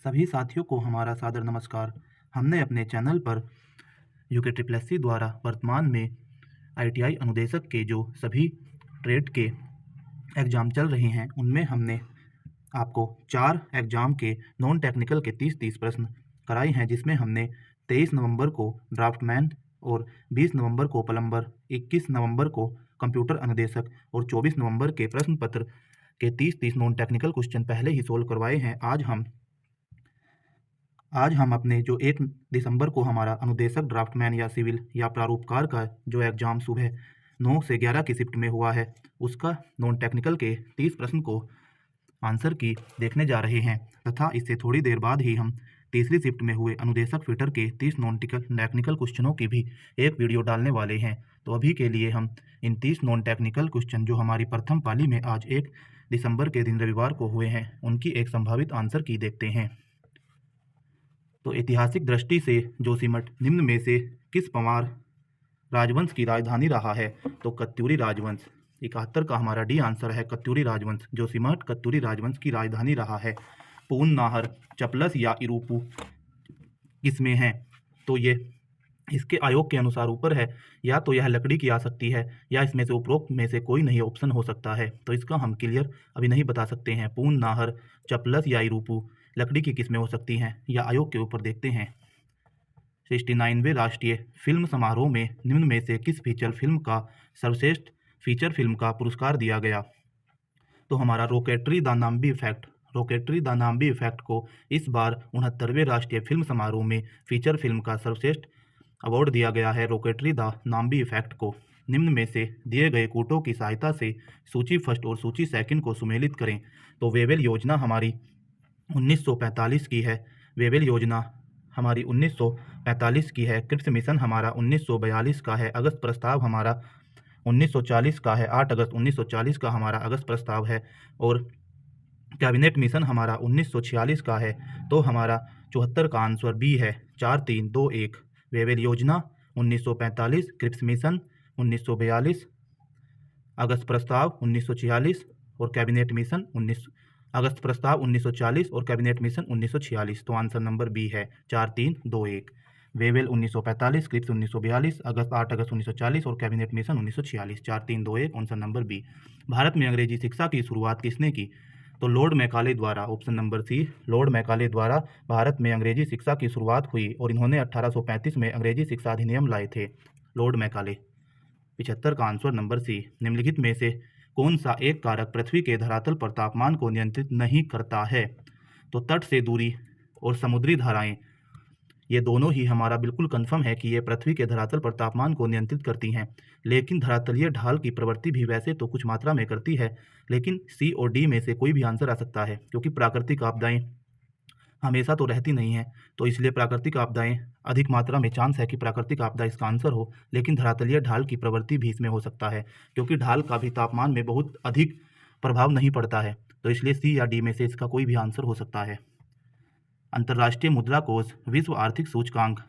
सभी साथियों को हमारा सादर नमस्कार। हमने अपने चैनल पर यूके ट्रिपल एससी द्वारा वर्तमान में आईटीआई अनुदेशक के जो सभी ट्रेड के एग्ज़ाम चल रहे हैं उनमें हमने आपको 4 एग्ज़ाम के नॉन टेक्निकल के 30-30 प्रश्न कराए हैं, जिसमें हमने 23 नवंबर को ड्राफ्टमैन और 20 नवंबर को प्लम्बर, 21 नवंबर को कंप्यूटर अनुदेशक और 24 नवंबर के प्रश्न पत्र के 30-30 नॉन टेक्निकल क्वेश्चन पहले ही सोल्व करवाए हैं। आज हम अपने जो 1 दिसंबर को हमारा अनुदेशक ड्राफ्टमैन या सिविल या प्रारूपकार का जो एग्ज़ाम सुबह 9 से 11 की शिफ्ट में हुआ है, उसका नॉन टेक्निकल के 30 प्रश्न को आंसर की देखने जा रहे हैं तथा इससे थोड़ी देर बाद ही हम तीसरी शिफ्ट में हुए अनुदेशक फिटर के 30 नॉन टेक्निकल क्वेश्चनों की भी एक वीडियो डालने वाले हैं। तो अभी के लिए हम इन 30 नॉन टेक्निकल क्वेश्चन जो हमारी प्रथम पाली में आज 1 दिसंबर के दिन रविवार को हुए हैं, उनकी एक संभावित आंसर की देखते हैं। तो ऐतिहासिक दृष्टि से जोशीमठ निम्न में से किस पंवार राजवंश की राजधानी रहा है? तो कत्यूरी राजवंश। 71 का हमारा डी आंसर है कत्यूरी राजवंश। जोशीमठ कत्यूरी राजवंश की राजधानी रहा है। पून, नाहर, चपलस या इरुपु किसमें है? तो ये इसके आयोग के अनुसार ऊपर है, या तो यह लकड़ी की आ सकती है या इसमें से उपरोक्त में से कोई नहीं ऑप्शन हो सकता है। तो इसका हम क्लियर अभी नहीं बता सकते हैं। पून, नाहर, चपलस या इरुपु लकड़ी की किस्में हो सकती हैं या आयोग के ऊपर देखते हैं। 69वें राष्ट्रीय फिल्म समारोह में निम्न में से किस फीचर फिल्म का सर्वश्रेष्ठ फीचर फिल्म का पुरस्कार दिया गया? तो हमारा रॉकेटरी द नाम्बी इफेक्ट को इस बार 69वें राष्ट्रीय फिल्म समारोह में फीचर फिल्म का सर्वश्रेष्ठ अवार्ड दिया गया है रॉकेटरी द नाम्बी इफेक्ट को। निम्न में से दिए गए कूटों की सहायता से सूची फर्स्ट और सूची सेकंड को सुमेलित करें। तो वेवेल योजना हमारी 1945 की है। वेवेल योजना हमारी 1945 की है। क्रिप्स मिशन हमारा 1942 का है। अगस्त प्रस्ताव हमारा 1940 का है। 8 अगस्त 1940 का हमारा अगस्त प्रस्ताव है। और कैबिनेट मिशन हमारा 1946 का है। तो हमारा 74 का आंसर बी है। 4, 3, 2, 1। वेवेल योजना 1945, क्रिप्स मिशन 1942, अगस्त प्रस्ताव 1946 और कैबिनेट मिशन अगस्त प्रस्ताव 1940 और कैबिनेट मिशन 1946। तो आंसर नंबर बी है 4, 3, 2, 1। वेवेल 1945, क्रिप्स 1942, 8 अगस्त 1940 और cabinet mission 1946। 4, 3, 2, 1 answer number B. भारत में अंग्रेजी शिक्षा की शुरुआत किसने की? तो लॉर्ड मैकाले द्वारा। Option number C, Lord Macaulay द्वारा भारत में अंग्रेजी शिक्षा की शुरुआत हुई और इन्होंने 1835 में अंग्रेजी शिक्षा अधिनियम लाए थे। Lord Macaulay. 75 का आंसर नंबर सी। निम्नलिखित में से कौन सा एक कारक पृथ्वी के धरातल पर तापमान को नियंत्रित नहीं करता है? तो तट से दूरी और समुद्री धाराएं, ये दोनों ही हमारा बिल्कुल कंफर्म है कि ये पृथ्वी के धरातल पर तापमान को नियंत्रित करती हैं। लेकिन धरातलीय ढाल की प्रवृत्ति भी वैसे तो कुछ मात्रा में करती है, लेकिन सी और डी में से कोई भी आंसर आ सकता है, क्योंकि प्राकृतिक आपदाएं हमेशा तो रहती नहीं है। तो इसलिए प्राकृतिक आपदाएं अधिक मात्रा में चांस है कि प्राकृतिक आपदा इसका आंसर हो, लेकिन धरातलीय ढाल की प्रवृत्ति भी इसमें हो सकता है, क्योंकि ढाल का भी तापमान में बहुत अधिक प्रभाव नहीं पड़ता है। तो इसलिए सी या डी में से इसका कोई भी आंसर हो सकता है। अंतर्राष्ट्रीय मुद्रा कोष विश्व आर्थिक सूचकांक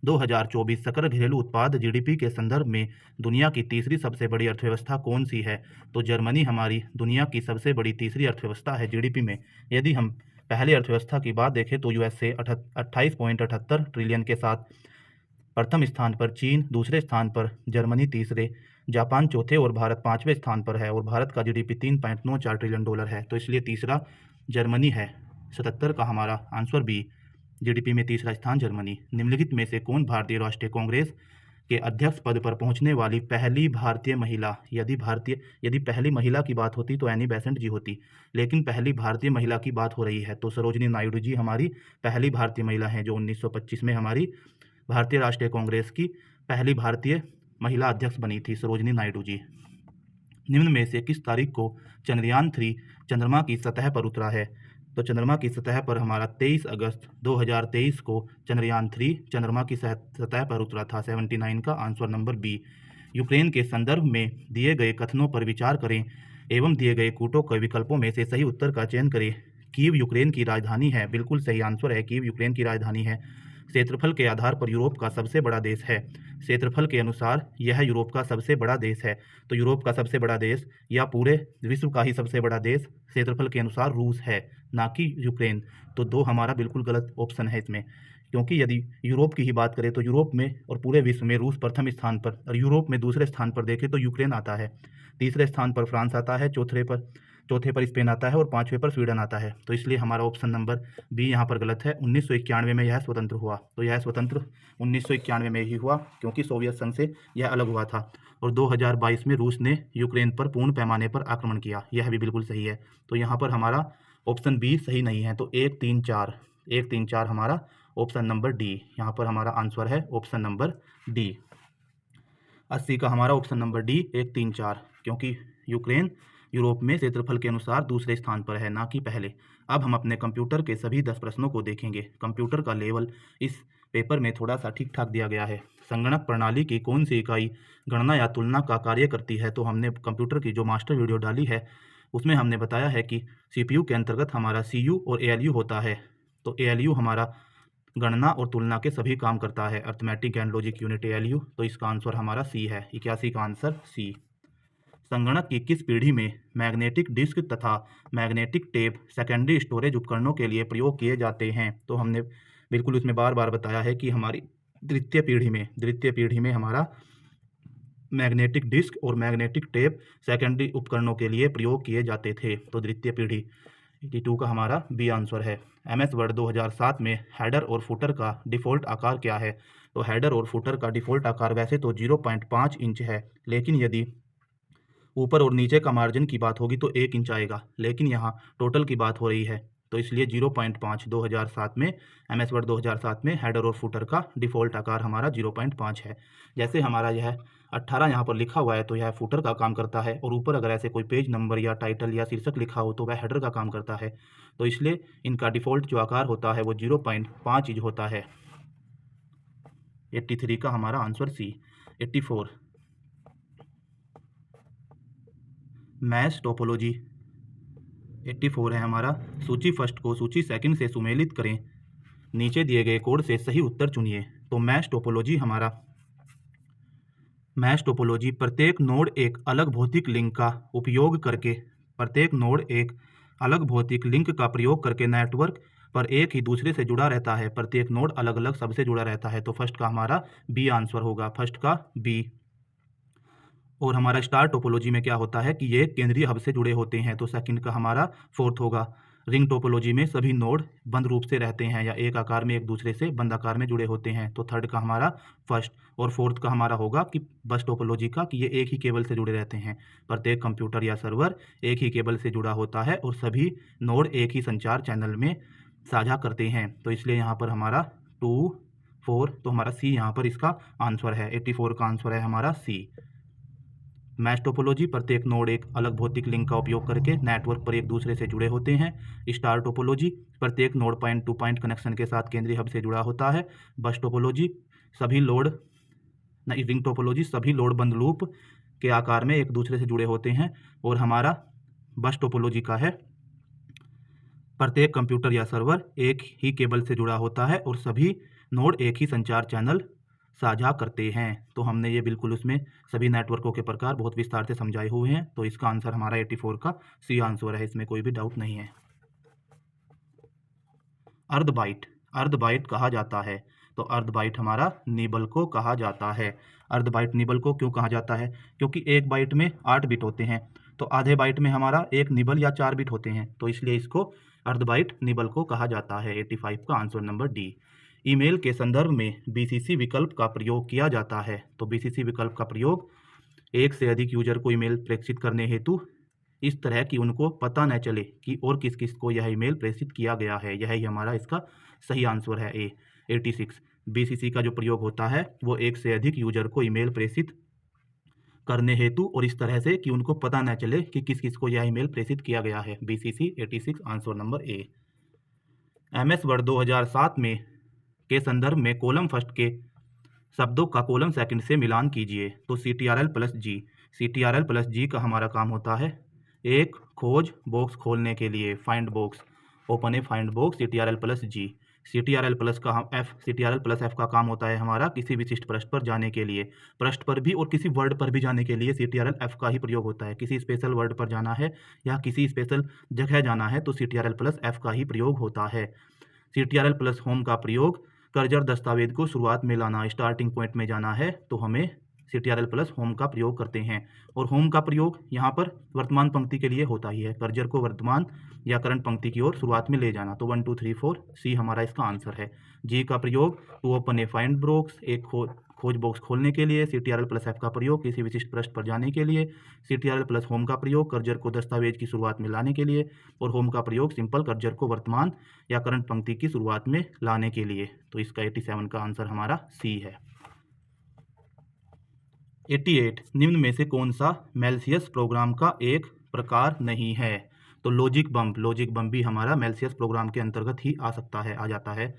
2024 सकल घरेलू उत्पाद जीडीपी के संदर्भ में दुनिया की तीसरी सबसे बड़ी अर्थव्यवस्था कौन सी है? तो जर्मनी हमारी दुनिया की सबसे बड़ी तीसरी अर्थव्यवस्था है जीडीपी में। यदि हम पहले अर्थव्यवस्था की बात देखें तो यूएसए 28.78 ट्रिलियन के साथ प्रथम स्थान पर, चीन दूसरे स्थान पर, जर्मनी तीसरे, जापान चौथे और भारत 5वें स्थान पर है। और भारत का जीडीपी 3.94 ट्रिलियन डॉलर है। तो इसलिए तीसरा जर्मनी है। 77 का हमारा आंसर बी, जीडीपी में तीसरा स्थान जर्मनी। निम्नलिखित में से कौन भारतीय राष्ट्रीय कांग्रेस के अध्यक्ष पद पर पहुंचने वाली पहली भारतीय महिला? यदि पहली महिला की बात होती तो एनी बेसेंट जी होती, लेकिन पहली भारतीय महिला की बात हो रही है तो सरोजिनी नायडू जी हमारी पहली भारतीय महिला हैं, जो 1925 में हमारी भारतीय राष्ट्रीय कांग्रेस की पहली भारतीय महिला अध्यक्ष बनी थी, सरोजिनी नायडू जी। निम्न में से किस तारीख को चंद्रयान 3 चंद्रमा की सतह पर उतरा है? तो चंद्रमा की सतह पर हमारा 23 अगस्त 2023 को चंद्रयान 3 चंद्रमा की सतह पर उतरा था। 79 का आंसर नंबर बी। यूक्रेन के संदर्भ में दिए गए कथनों पर विचार करें एवं दिए गए कूटों के विकल्पों में से सही उत्तर का चयन करें। कीव यूक्रेन की राजधानी है। बिल्कुल सही आंसर है, कीव यूक्रेन की राजधानी है। क्षेत्रफल के आधार पर यूरोप का सबसे बड़ा देश है। क्षेत्रफल के अनुसार यह यूरोप का सबसे बड़ा देश है। तो यूरोप का सबसे बड़ा देश या पूरे विश्व का ही सबसे बड़ा देश क्षेत्रफल के अनुसार रूस है, ना कि यूक्रेन। तो दो हमारा बिल्कुल गलत ऑप्शन है इसमें, क्योंकि यदि यूरोप की ही बात करें तो यूरोप में और पूरे विश्व में रूस प्रथम स्थान पर, और यूरोप में दूसरे स्थान पर देखें तो यूक्रेन आता है, तीसरे स्थान पर फ्रांस आता है, चौथे पर स्पेन आता है और पाँचवें पर स्वीडन आता है। तो इसलिए हमारा ऑप्शन नंबर बी यहाँ पर गलत है। 1991 में यह स्वतंत्र हुआ। तो यह स्वतंत्र 1991 में ही हुआ, क्योंकि सोवियत संघ से यह अलग हुआ था। और 2022 में रूस ने यूक्रेन पर पूर्ण पैमाने पर आक्रमण किया। यह भी बिल्कुल सही है। तो यहाँ पर हमारा ऑप्शन बी सही नहीं है। तो 1, 3, 4 हमारा ऑप्शन नंबर डी, यहाँ पर हमारा आंसर है ऑप्शन नंबर डी। 80 का हमारा ऑप्शन नंबर डी 1, 3, 4, क्योंकि यूक्रेन यूरोप में क्षेत्रफल के अनुसार दूसरे स्थान पर है, ना कि पहले। अब हम अपने कंप्यूटर के सभी 10 प्रश्नों को देखेंगे। कंप्यूटर का लेवल इस पेपर में थोड़ा सा ठीक ठाक दिया गया है। संगणक प्रणाली की कौन सी इकाई गणना या तुलना का कार्य करती है? तो हमने कंप्यूटर की जो मास्टर वीडियो डाली है उसमें हमने बताया है कि CPU के अंतर्गत हमारा CU और ALU होता है। तो ALU हमारा गणना और तुलना के सभी काम करता है, arithmetic and logic unit ALU। तो इसका आंसर हमारा सी है, 81 का आंसर सी। संगणक की किस पीढ़ी में मैग्नेटिक डिस्क तथा मैग्नेटिक टेप सेकेंडरी स्टोरेज उपकरणों के लिए प्रयोग किए जाते हैं? तो हमने बिल्कुल उसमें बार बार बताया है कि हमारी द्वितीय पीढ़ी में हमारा मैग्नेटिक डिस्क और मैग्नेटिक टेप सेकेंडरी उपकरणों के लिए प्रयोग किए जाते थे। तो द्वितीय पीढ़ी 82 का हमारा बी आंसर है। MS वर्ड 2007 में हेडर और फुटर का डिफ़ॉल्ट आकार क्या है? तो हेडर और फुटर का डिफ़ॉल्ट आकार वैसे तो 0.5 इंच है, लेकिन यदि ऊपर और नीचे का मार्जिन की बात होगी तो 1 इंच आएगा, लेकिन यहाँ टोटल की बात हो रही है तो इसलिए 0.5 2007 में MS वर्ड 2007 में हेडर और फुटर का डिफ़ॉल्ट आकार हमारा 0.5 है। जैसे हमारा यह 18 यहाँ पर लिखा हुआ है तो यह फुटर का काम करता है, और ऊपर अगर ऐसे कोई पेज नंबर या टाइटल या शीर्षक लिखा हो तो वह हेडर का काम करता है। तो इसलिए इनका डिफ़ॉल्ट जो आकार होता है वो 0.5 इंच होता है। 83 का हमारा आंसर सी। 84 मैश टोपोलॉजी 84 है हमारा। सूची फर्स्ट को सूची सेकंड से सुमेलित करें, नीचे दिए गए कोड से सही उत्तर चुनिए। तो मैश टोपोलॉजी प्रत्येक नोड एक अलग भौतिक लिंक का प्रयोग करके नेटवर्क पर एक ही दूसरे से जुड़ा रहता है। प्रत्येक नोड अलग अलग सबसे जुड़ा रहता है। तो फर्स्ट का हमारा बी आंसर होगा, फर्स्ट का बी। और हमारा स्टार टोपोलॉजी में क्या होता है कि ये केंद्रीय हब से जुड़े होते हैं। तो सेकंड का हमारा फोर्थ होगा। रिंग टोपोलॉजी में सभी नोड बंद रूप से रहते हैं या एक आकार में एक दूसरे से बंद आकार में जुड़े होते हैं। तो थर्ड का हमारा फर्स्ट। और फोर्थ का हमारा होगा कि बस टोपोलॉजी का, कि ये एक ही केबल से जुड़े रहते हैं। प्रत्येक कंप्यूटर या सर्वर एक ही केबल से जुड़ा होता है और सभी नोड एक ही संचार चैनल में साझा करते हैं। तो इसलिए यहाँ पर हमारा 2, 4, तो हमारा सी यहाँ पर इसका आंसर है। 84 का आंसर है हमारा सी। मैश टोपोलॉजी प्रत्येक नोड एक अलग भौतिक लिंक का उपयोग करके नेटवर्क पर एक दूसरे से जुड़े होते हैं। स्टार टोपोलॉजी प्रत्येक node point two point connection के साथ केंद्रीय हब से जुड़ा होता है। बस टोपोलॉजी रिंग टोपोलॉजी सभी लोड बंद लूप के आकार में एक दूसरे से जुड़े होते हैं। और हमारा बस टोपोलॉजी का है प्रत्येक कंप्यूटर या सर्वर एक ही केबल से जुड़ा होता है और सभी नोड एक ही संचार चैनल साझा करते हैं। तो हमने ये बिल्कुल उसमें सभी नेटवर्कों के प्रकार बहुत विस्तार से समझाए हुए हैं। तो इसका आंसर हमारा 84 का सी आंसर है, इसमें कोई भी डाउट नहीं है। अर्धबाइट कहा जाता है। तो अर्धबाइट हमारा निबल को कहा जाता है। अर्धबाइट निबल को क्यों कहा जाता है? क्योंकि एक बाइट में 8 बिट होते हैं, तो आधे बाइट में हमारा एक निबल या 4 बिट होते हैं, तो इसलिए इसको अर्धबाइट निबल को कहा जाता है। 85 का आंसर नंबर डी। ईमेल के संदर्भ में BCC विकल्प का प्रयोग किया जाता है। तो BCC विकल्प का प्रयोग एक से अधिक यूजर को ईमेल प्रेषित करने हेतु इस तरह कि उनको पता न चले कि और किस किस को यह ईमेल प्रेषित किया गया है। यही हमारा इसका सही आंसर है ए। 86 BCC का जो प्रयोग होता है वो एक से अधिक यूजर को ईमेल प्रेषित करने हेतु और इस तरह से कि उनको पता न चले कि किस किस को यह ईमेल प्रेषित किया गया है। BCC 86 answer number A. MS word 2007 में के संदर्भ में कॉलम फर्स्ट के शब्दों का कॉलम सेकंड से मिलान कीजिए। तो CTRL प्लस G का हमारा काम होता है एक खोज बॉक्स खोलने के लिए, find box, open a find box CTRL plus G। CTRL plus का CTRL प्लस F का काम होता है हमारा किसी विशिष्ट पृष्ठ पर जाने के लिए, पृष्ठ पर भी और किसी वर्ड पर भी जाने के लिए CTRL F का ही प्रयोग होता है। किसी स्पेशल वर्ड पर जाना है या किसी स्पेशल जगह जाना है तो CTRL प्लस F का ही प्रयोग होता है। CTRL प्लस होम का प्रयोग कर्सर दस्तावेज को शुरुआत में लाना, स्टार्टिंग पॉइंट में जाना है तो हमें CTRL प्लस होम का प्रयोग करते हैं। और होम का प्रयोग यहाँ पर वर्तमान पंक्ति के लिए होता ही है, कर्सर को वर्तमान या करंट पंक्ति की ओर शुरुआत में ले जाना। तो 1 2 3 4 C हमारा इसका आंसर है। G का प्रयोग to open a find box, एक खोज बॉक्स खोलने के लिए। CTRL प्लस F का प्रयोग किसी विशिष्ट पृष्ठ पर जाने के लिए। CTRL प्लस होम का प्रयोग कर्सर को दस्तावेज की शुरुआत में लाने के लिए। और होम का प्रयोग सिंपल कर्सर को वर्तमान या करंट पंक्ति की शुरुआत में लाने के लिए। तो इसका 87 का आंसर हमारा C है। 88 निम्न में से कौन सा मैलिशियस प्रोग्राम का एक प्रकार नहीं है? तो लॉजिक बम भी हमारा मैलिशियस प्रोग्राम के अंतर्गत ही आ जाता है।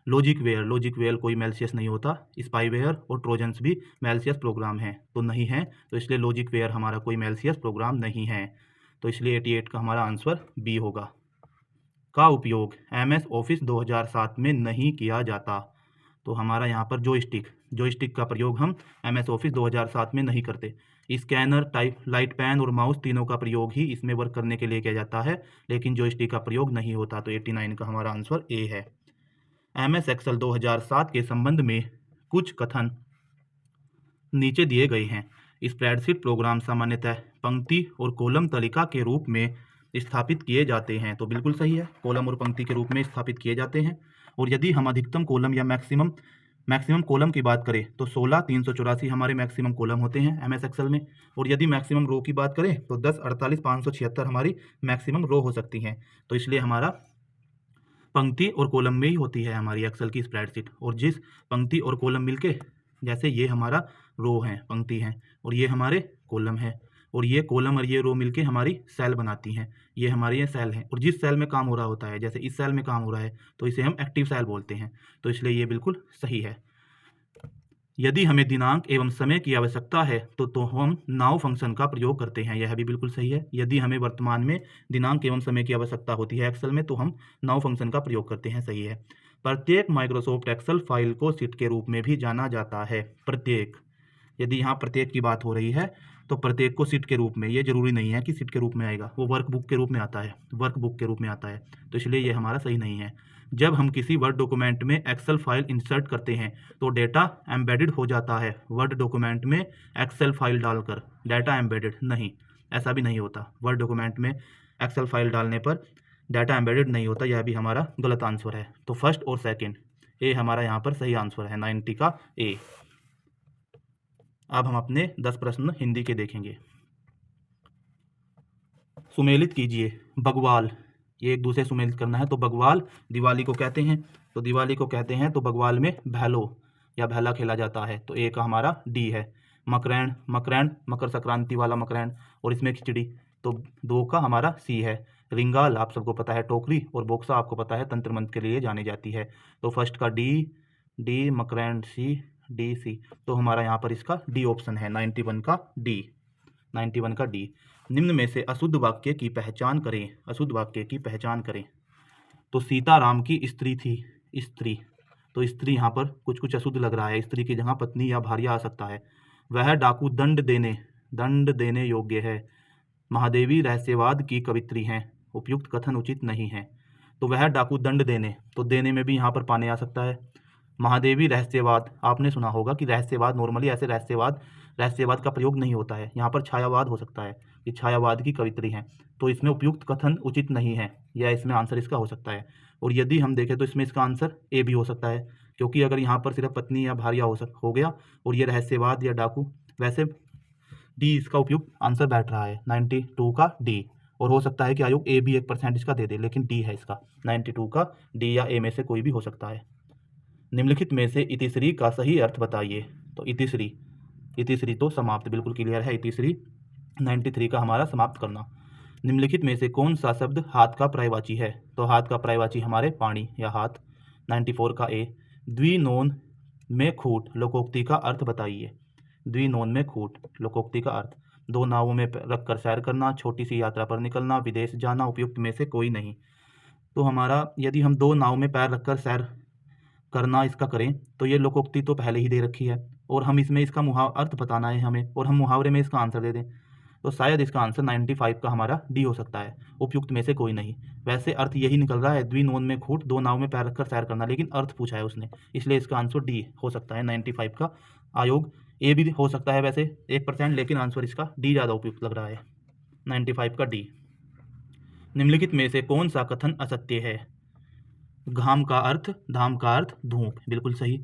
लॉजिक वेयर कोई मैलिशियस नहीं होता। स्पाईवेयर और ट्रोजन्स भी मैलिशियस प्रोग्राम हैं तो नहीं है, तो इसलिए लॉजिक वेयर हमारा कोई मैलिशियस प्रोग्राम नहीं है। तो इसलिए 88 का हमारा आंसर B होगा। का उपयोग MS ऑफिस 2007 में नहीं किया जाता। तो हमारा यहाँ पर जॉयस्टिक का प्रयोग हम MS ऑफिस 2007 में नहीं करते। स्कैनर, टाइप, लाइट पेन और माउस तीनों का प्रयोग ही इसमें वर्क करने के लिए किया जाता है, लेकिन जॉयस्टिक का प्रयोग नहीं होता। तो 89 का हमारा आंसर A है। MS एक्सेल 2007 के संबंध में कुछ कथन नीचे दिए गए हैं। स्प्रेडशीट प्रोग्राम सामान्यतः पंक्ति और कॉलम तालिका के रूप में स्थापित किए जाते हैं। तो बिल्कुल सही है, कॉलम और पंक्ति के रूप में स्थापित किए जाते हैं। और यदि हम अधिकतम कॉलम या मैक्सिमम कॉलम की बात करें तो 16 384 हमारे मैक्सिमम कॉलम होते हैं MS एक्सेल में। और यदि मैक्सिमम रो की बात करें तो 10 48 576 हमारी मैक्सिमम रो हो सकती हैं। तो इसलिए हमारा पंक्ति और कॉलम में ही होती है हमारी एक्सेल की स्प्रेडशीट। और जिस पंक्ति और कॉलम मिलके, जैसे ये हमारा रो है, पंक्ति है, और ये हमारे कॉलम है, और ये कॉलम और ये रो मिलके हमारी सेल बनाती हैं। ये हमारी ये सेल है, और जिस सेल में काम हो रहा होता है, जैसे इस सेल में काम हो रहा है तो इसे हम एक्टिव सेल बोलते हैं। तो इसलिए ये बिल्कुल सही है। यदि हमें दिनांक एवं समय की आवश्यकता है तो हम नाउ फंक्शन का प्रयोग करते हैं। यह भी बिल्कुल सही है। यदि हमें वर्तमान में दिनांक एवं समय की आवश्यकता होती है एक्सेल में तो हम नाउ फंक्शन का प्रयोग करते हैं। सही है। प्रत्येक माइक्रोसॉफ्ट एक्सेल फाइल को शीट के रूप में भी जाना जाता है। प्रत्येक, यदि यहाँ प्रत्येक की बात हो रही है तो प्रत्येक को शीट के रूप में, ये जरूरी नहीं है कि शीट के रूप में आएगा, वो वर्कबुक के रूप में आता है, तो इसलिए ये हमारा सही नहीं है। जब हम किसी वर्ड डॉक्यूमेंट में एक्सेल फाइल इंसर्ट करते हैं तो डेटा एम्बेडेड हो जाता है। वर्ड डॉक्यूमेंट में एक्सेल फाइल डालकर डेटा एम्बेडेड नहीं, ऐसा भी नहीं होता। वर्ड डॉक्यूमेंट में एक्सेल फाइल डालने पर डाटा एम्बेडेड नहीं होता, यह भी हमारा गलत आंसर है। तो फर्स्ट और सेकेंड, ए हमारा यहाँ पर सही आंसर है, 90 का ए। अब हम अपने 10 प्रश्न हिंदी के देखेंगे। सुमेलित कीजिए। बगवाल, ये एक दूसरे सुमेलित करना है। तो बगवाल दिवाली को कहते हैं, तो दिवाली को कहते हैं तो बगवाल में भैलो या भैला खेला जाता है। तो ए का हमारा डी है। मकरैन, मकर संक्रांति वाला मकरैन, और इसमें खिचड़ी, तो 2 का हमारा सी है। रिंगाल आप सबको पता है टोकरी, और बोक्सा आपको पता है तंत्र मंत्र के लिए जानी जाती है। तो फर्स्ट का डी, मकरैन सी, डी सी, तो हमारा यहाँ पर इसका डी ऑप्शन है, 91 का डी। निम्न में से अशुद्ध वाक्य की पहचान करें। तो सीताराम की स्त्री थी, स्त्री, तो स्त्री यहाँ पर कुछ अशुद्ध लग रहा है। स्त्री की जगह पत्नी या भार्या आ सकता है। वह डाकू दंड देने योग्य है। महादेवी रहस्यवाद की कवित्री हैं। उपयुक्त कथन उचित नहीं है। तो वह डाकू दंड देने, तो देने में भी यहाँ पर पाने आ सकता है। महादेवी रहस्यवाद, आपने सुना होगा कि रहस्यवाद नॉर्मली ऐसे रहस्यवाद का प्रयोग नहीं होता है, यहाँ पर छायावाद हो सकता है, ये छायावाद की कवित्री हैं। तो इसमें उपयुक्त कथन उचित नहीं है, या इसमें आंसर इसका हो सकता है। और यदि हम देखें तो इसमें इसका आंसर ए भी हो सकता है, क्योंकि अगर यहाँ पर सिर्फ पत्नी या भार्या हो गया और ये रहस्यवाद या डाकू, वैसे डी इसका उपयुक्त आंसर बैठ रहा है, 92 का डी। और हो सकता है कि आयोग ए भी 1% इसका दे दे, लेकिन डी है इसका, 92 का डी या ए में से कोई भी हो सकता है। निम्नलिखित में से इतिश्री का सही अर्थ बताइए। तो इतिश्री तो समाप्त, बिल्कुल क्लियर है। इतिश्री 93 का हमारा समाप्त करना। निम्नलिखित में से कौन सा शब्द हाथ का पर्यायवाची है? तो हाथ का पर्यायवाची हमारे पानी या हाथ, 94 का ए। द्विनोन में खूंट लोकोक्ति का अर्थ बताइए। द्विनोन में खूंट लोकोक्ति का अर्थ, 2 नावों में रखकर सैर करना, छोटी सी यात्रा पर निकलना, विदेश जाना, उपयुक्त में से कोई नहीं। तो हमारा यदि हम दो नाव में पैर रखकर सैर करना इसका करें तो ये लोकोक्ति तो पहले ही दे रखी है और हम इसमें इसका अर्थ बताना है हमें, और हम मुहावरे में इसका आंसर दे दें तो शायद इसका आंसर 95 का हमारा डी हो सकता है, उपयुक्त में से कोई नहीं। वैसे अर्थ यही निकल रहा है, द्विनोन में खूंट, दो नाव में पैर रखकर सैर करना, लेकिन अर्थ पूछा है उसने, इसलिए इसका आंसर डी हो सकता है 95 का। आयोग ए भी हो सकता है वैसे 1%, लेकिन आंसर इसका डी ज़्यादा उपयुक्त लग रहा है, 95 का डी। निम्नलिखित में से कौन सा कथन असत्य है? घाम का अर्थ, धाम का अर्थ धूप, बिल्कुल सही।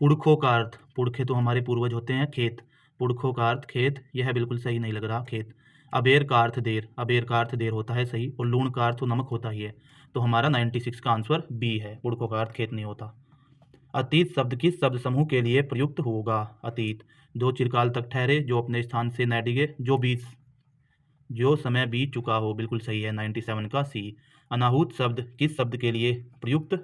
पुरखों का अर्थ, पुरखे तो हमारे पूर्वज होते हैं, खेत, पुरखों का अर्थ खेत, यह बिल्कुल सही नहीं लग रहा, खेत। अबेर का अर्थ देर, अबेर का अर्थ देर होता है सही, और लूण का अर्थ तो नमक होता ही है, तो हमारा 96 का आंसर बी है, पुरखों का अर्थ खेत नहीं होता। अतीत शब्द किस शब्द समूह के लिए प्रयुक्त होगा? अतीत, जो चिरकाल तक ठहरे, जो अपने स्थान से न डिगे, जो समय बीत चुका हो, बिल्कुल सही है 97 का सी। अनाहूत शब्द किस शब्द के लिए प्रयुक्त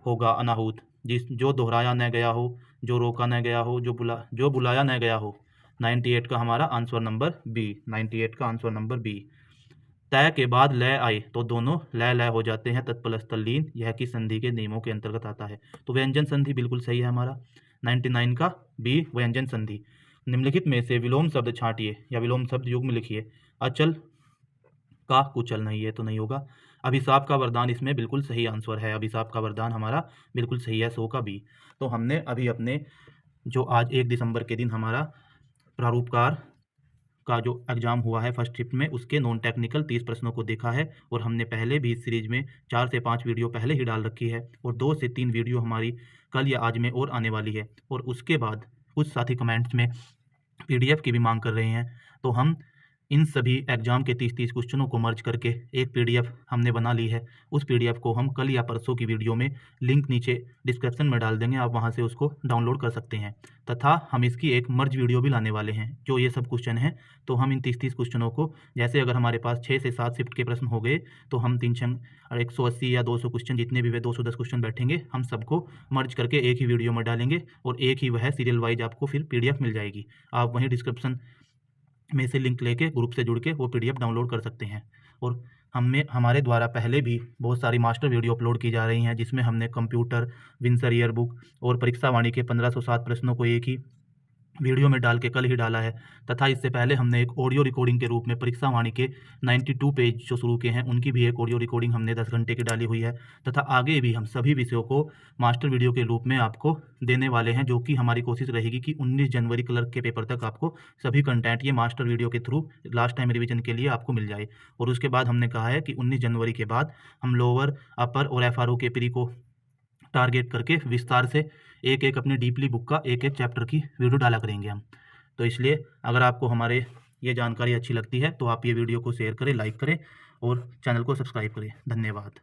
होगा? अनाहूत, जो दोहराया न गया हो, जो रोका न गया हो, जो बुलाया न गया हो, 98 का हमारा आंसर नंबर बी, 98 का आंसर नंबर बी। तय के बाद लय आए तो दोनों लय हो जाते हैं, तत्पलश तल्लीन, यह किस संधि के नियमों के अंतर्गत आता है? तो व्यंजन संधि, बिल्कुल सही है हमारा 99 का बी, व्यंजन संधि। निम्नलिखित में से विलोम शब्द छांटिए या विलोम शब्द युग्म लिखिए। अचल का कुचल, नहीं, ये तो नहीं होगा। अभिशाप का वरदान, इसमें बिल्कुल सही आंसर है, अभिशाप का वरदान हमारा बिल्कुल सही है, 100 का बी। तो हमने अभी अपने जो आज 1 दिसंबर के दिन हमारा प्रारूपकार का जो एग्जाम हुआ है फर्स्ट शिफ्ट में, उसके नॉन टेक्निकल 30 प्रश्नों को देखा है, और हमने पहले भी इस सीरीज में 4 से 5 वीडियो पहले ही डाल रखी है, और 2 से 3 वीडियो हमारी कल या आज में और आने वाली है। और उसके बाद कुछ साथी कमेंट्स में PDF की भी मांग कर रहे हैं, तो हम इन सभी एग्जाम के 30 क्वेश्चनों को मर्ज करके एक PDF हमने बना ली है। उस PDF को हम कल या परसों की वीडियो में लिंक नीचे डिस्क्रिप्शन में डाल देंगे, आप वहां से उसको डाउनलोड कर सकते हैं। तथा हम इसकी एक मर्ज वीडियो भी लाने वाले हैं, जो ये सब क्वेश्चन हैं, तो हम इन 30 क्वेश्चनों को, जैसे अगर हमारे पास 6 से 7 शिफ्ट के प्रश्न हो गए, तो हम 180 या 200 क्वेश्चन, जितने भी वे 210 क्वेश्चन बैठेंगे, हम सबको मर्ज करके एक ही वीडियो में डालेंगे, और एक ही वह सीरियल वाइज आपको फिर PDF मिल जाएगी। आप वहीं डिस्क्रिप्शन में से लिंक लेके ग्रुप से जुड़ के वो PDF डाउनलोड कर सकते हैं। और हमारे द्वारा पहले भी बहुत सारी मास्टर वीडियो अपलोड की जा रही हैं, जिसमें हमने कंप्यूटर, विंसर ईयरबुक और परीक्षा वाणी के 1507 प्रश्नों को एक ही वीडियो में डाल के कल ही डाला है। तथा इससे पहले हमने एक ऑडियो रिकॉर्डिंग के रूप में परीक्षा वाणी के 92 पेज जो शुरू के हैं, उनकी भी एक ऑडियो रिकॉर्डिंग हमने 10 घंटे की डाली हुई है। तथा आगे भी हम सभी विषयों को मास्टर वीडियो के रूप में आपको देने वाले हैं, जो कि हमारी कोशिश रहेगी कि 19 जनवरी क्लर्क के पेपर तक आपको सभी कंटेंट ये मास्टर वीडियो के थ्रू लास्ट टाइम रिविजन के लिए आपको मिल जाए। और उसके बाद हमने कहा है कि 19 जनवरी के बाद हम लोअर, अपर और FRO के प्री को टारगेट करके विस्तार से एक एक अपनी डीपली बुक का एक एक चैप्टर की वीडियो डाला करेंगे हम। तो इसलिए अगर आपको हमारे ये जानकारी अच्छी लगती है तो आप ये वीडियो को शेयर करें, लाइक करें और चैनल को सब्सक्राइब करें। धन्यवाद।